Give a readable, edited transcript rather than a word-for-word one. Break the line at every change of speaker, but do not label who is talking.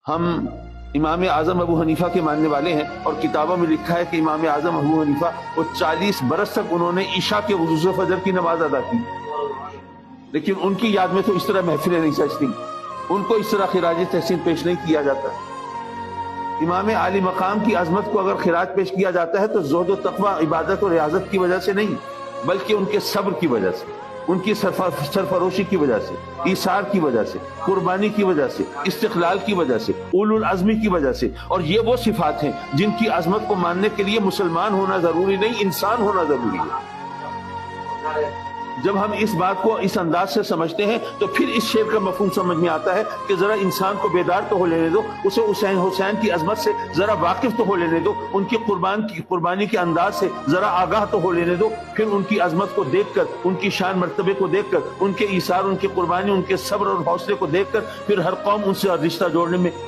ہم امام اعظم ابو حنیفہ کے ماننے والے ہیں اور کتابوں میں لکھا ہے کہ امام اعظم ابو حنیفہ وہ 40 برس تک انہوں نے عشاء کے وضو سے فجر کی نماز ادا کی، لیکن ان کی یاد میں تو اس طرح محفلیں نہیں سجتی، ان کو اس طرح خراج تحسین پیش نہیں کیا جاتا۔ امام عالی مقام کی عظمت کو اگر خراج پیش کیا جاتا ہے تو زہد و تقوی، عبادت اور ریاضت کی وجہ سے نہیں، بلکہ ان کے صبر کی وجہ سے، ان کی سرفروشی کی وجہ سے، ایثار کی وجہ سے، قربانی کی وجہ سے، استقلال کی وجہ سے، اولو العزمی کی وجہ سے۔ اور یہ وہ صفات ہیں جن کی عظمت کو ماننے کے لیے مسلمان ہونا ضروری نہیں، انسان ہونا ضروری ہے۔ جب ہم اس بات کو اس انداز سے سمجھتے ہیں تو پھر اس شعر کا مفہوم سمجھ میں آتا ہے کہ ذرا انسان کو بیدار تو ہو لینے دو، اسے حسین کی عظمت سے ذرا واقف تو ہو لینے دو، ان کی قربانی کے انداز سے ذرا آگاہ تو ہو لینے دو، پھر ان کی عظمت کو دیکھ کر، ان کی شان مرتبے کو دیکھ کر، ان کے ایثار، ان کی قربانی، ان کے صبر اور حوصلے کو دیکھ کر پھر ہر قوم ان سے رشتہ جوڑنے میں